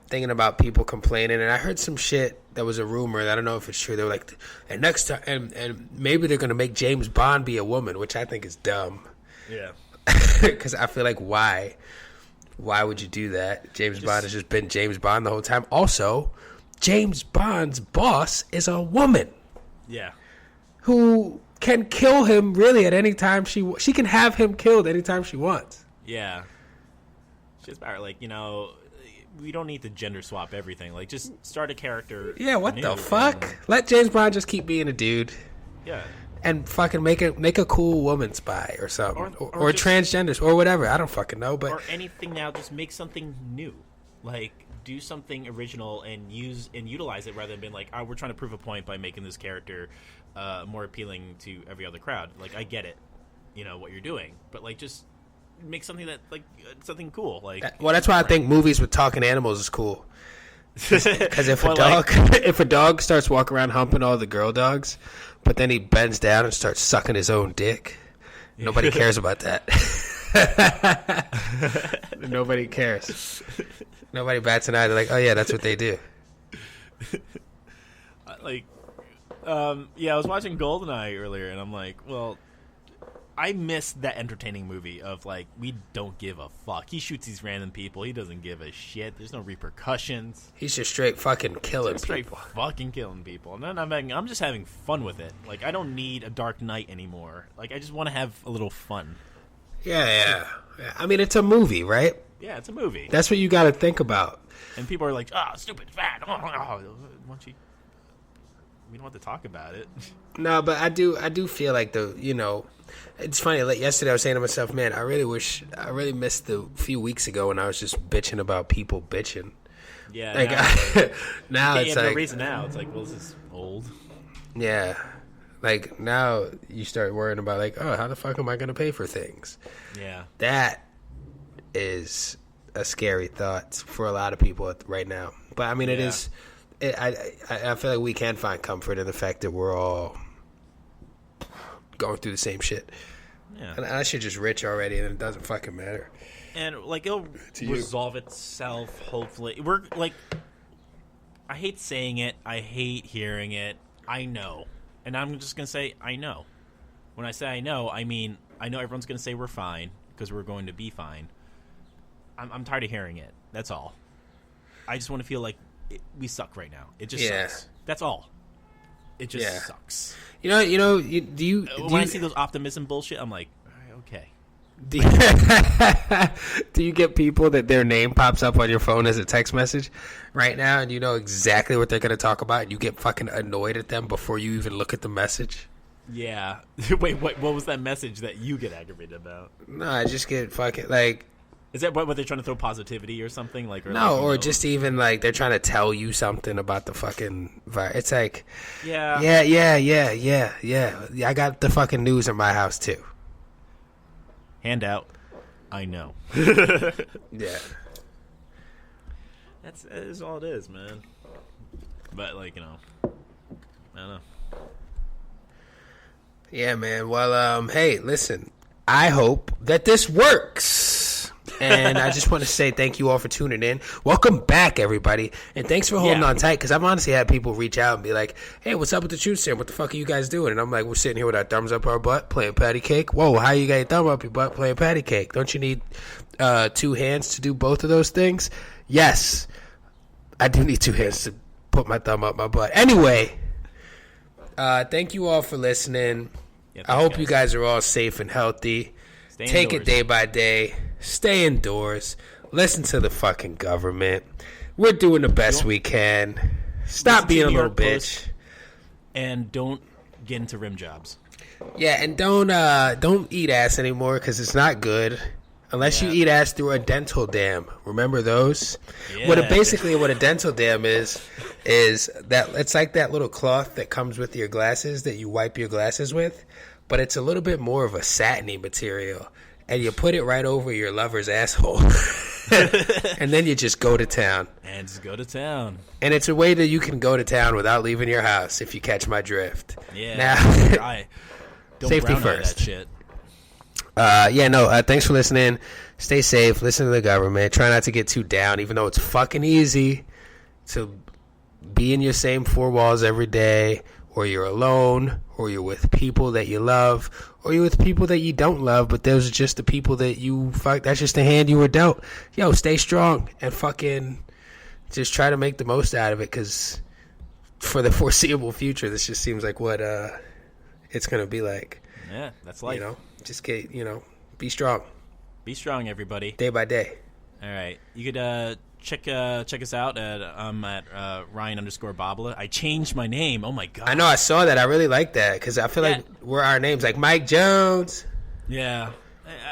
thinking about people complaining, and I heard some shit that was a rumor. I don't know if it's true. They were like, and next time, and maybe they're going to make James Bond be a woman, which I think is dumb. Yeah. Because I feel like, why? Why would you do that? James Bond has just been James Bond the whole time. Also, James Bond's boss is a woman. Yeah. Who can kill him really at any time she can have him killed anytime she wants. Yeah. She's about like, we don't need to gender swap everything. Like, just start a character. Yeah, what the fuck? Let James Bond just keep being a dude. Yeah. And fucking make a cool woman spy or something, or just, transgenders or whatever. I don't fucking know, but or anything now. Just make something new, like do something original and utilize it rather than being like, oh, we're trying to prove a point by making this character more appealing to every other crowd. Like, I get it, what you're doing, but like just make something that like something cool. Like, well, that's why I think movies with talking animals is cool. Because if if a dog starts walking around humping all the girl dogs, but then he bends down and starts sucking his own dick, nobody cares about that. Nobody cares. Nobody bats an eye. They're like, oh yeah, that's what they do. I was watching GoldenEye earlier, and I'm like, well, I missed that entertaining movie of, like, we don't give a fuck. He shoots these random people. He doesn't give a shit. There's no repercussions. He's just straight fucking killing people. Fucking killing people. And then I'm just having fun with it. Like, I don't need a Dark Knight anymore. Like, I just want to have a little fun. Yeah. I mean, it's a movie, right? Yeah, it's a movie. That's what you got to think about. And people are like, stupid, fat. We don't have to talk about it. No, but I do feel like it's funny. Like yesterday, I was saying to myself, man, I really missed the few weeks ago when I was just bitching about people bitching. Yeah. Like, now it's like, no reason now. It's like, well, this is old. Yeah. Like now you start worrying about like, oh, how the fuck am I going to pay for things? Yeah. That is a scary thought for a lot of people right now. But I mean, it is. I feel like we can find comfort in the fact that we're all going through the same shit. Yeah. And that shit just rich already, and it doesn't fucking matter. And like it'll resolve itself. Hopefully, we're like. I hate saying it. I hate hearing it. I know, and I'm just gonna say I know. When I say I know, I mean I know everyone's gonna say we're fine because we're going to be fine. I'm tired of hearing it. That's all. I just want to feel like. We suck right now. It just sucks. That's all. It just sucks. When I see those optimism bullshit, I'm like, all right, okay. Do you get people that their name pops up on your phone as a text message right now, and you know exactly what they're going to talk about, and you get fucking annoyed at them before you even look at the message? Yeah. Wait, what was that message that you get aggravated about? No, I just get fucking, like... Is that what they're trying to throw positivity or something? Like, or no, like, or just even, like, they're trying to tell you something about the fucking virus. It's like... Yeah. I got the fucking news in my house, too. Handout. I know. Yeah. That is all it is, man. But, like, I don't know. Yeah, man. Well, hey, listen. I hope that this works. And I just want to say thank you all for tuning in. Welcome back, everybody. And thanks for holding on tight, because I've honestly had people reach out and be like, hey, what's up with the Trooth Syrum? What the fuck are you guys doing? And I'm like, we're sitting here with our thumbs up our butt playing patty cake. Whoa, how you got your thumb up your butt playing patty cake? Don't you need 2 hands to do both of those things? Yes, I do need 2 hands to put my thumb up my butt. Anyway, thank you all for listening. Yeah, I hope you guys are all safe and healthy. Take it day by day. Stay indoors. Listen to the fucking government. We're doing the best we can. Stop being a little bitch. And don't get into rim jobs. Yeah, and don't eat ass anymore, because it's not good. Unless you eat ass through a dental dam. Remember those? Yeah. What a dental dam is that it's like that little cloth that comes with your glasses that you wipe your glasses with, but it's a little bit more of a satiny material, and you put it right over your lover's asshole. And then you just go to town. And just go to town. And it's a way that you can go to town without leaving your house, if you catch my drift. Yeah. Now, don't safety brown eye first. that shit. Thanks for listening. Stay safe. Listen to the government. Try not to get too down, even though it's fucking easy to be in your same 4 walls every day, or you're alone, or you're with people that you love, or you're with people that you don't love, but those are just the people that you fuck. That's just the hand you were dealt. Yo, stay strong and fucking just try to make the most out of it, because for the foreseeable future, this just seems like what it's going to be like. Yeah, that's life. Just be strong. Be strong, everybody. Day by day. All right. You could check us out at Ryan_Babla. I changed my name. Oh, my God. I know. I saw that. I really like that, because I feel like we're our names. Like Mike Jones. Yeah.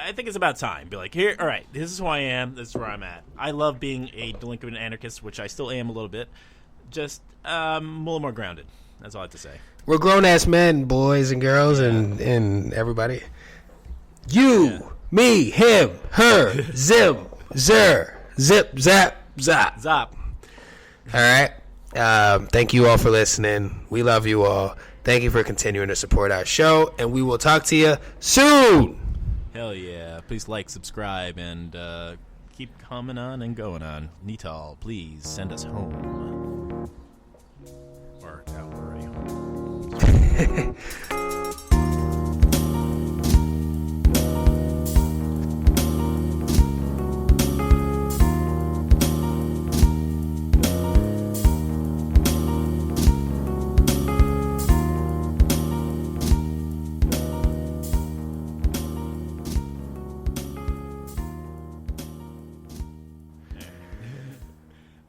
I think it's about time. Be like, here, all right, this is who I am. This is where I'm at. I love being a delinquent anarchist, which I still am a little bit. Just a little more grounded. That's all I have to say. We're grown-ass men, boys and girls, and everybody. You, me, him, her, zim, zer, zip, zap, zap. Zop. All right. Thank you all for listening. We love you all. Thank you for continuing to support our show, and we will talk to you soon. Hell yeah. Please like, subscribe, and keep coming on and going on. Nital, please send us home. Or out, we're already home.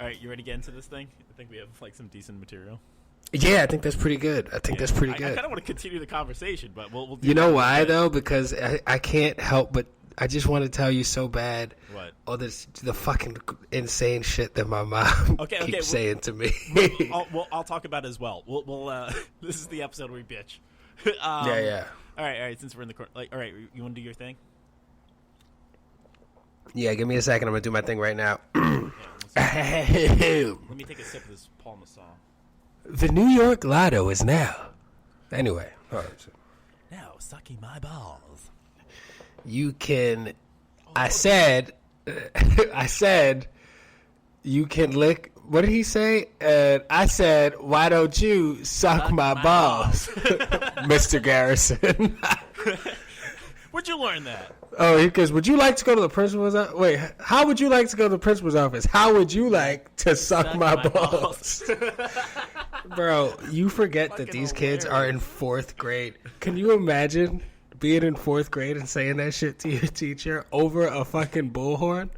All right, you ready to get into this thing? I think we have like some decent material. Yeah, I think that's pretty good. I think that's pretty good. I kind of want to continue the conversation, but we'll do You know that why, instead. though? Because I can't help but I just want to tell you so bad. What? All the fucking insane shit that my mom keeps saying to me. I'll talk about it as well. We'll this is the episode where we bitch. Yeah. All right. Since we're in the court, all right, you want to do your thing? Yeah, give me a second. I'm gonna do my thing right now. Let me take a sip of this Paul Masson. The New York Lotto is now. Anyway, Now sucking my balls. You can. I said, you can lick. What did he say? I said, why don't you suck my balls, Mr. Garrison? Where'd you learn that? Oh, he goes, would you like to go to the principal's office? Wait, how would you like to go to the principal's office? How would you like to suck my balls? Bro, you forget that these kids are in 4th grade. Can you imagine being in 4th grade and saying that shit to your teacher over a fucking bullhorn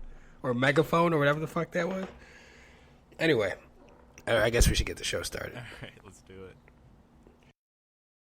or megaphone or whatever the fuck that was? Anyway, I guess we should get the show started. All right, let's do it.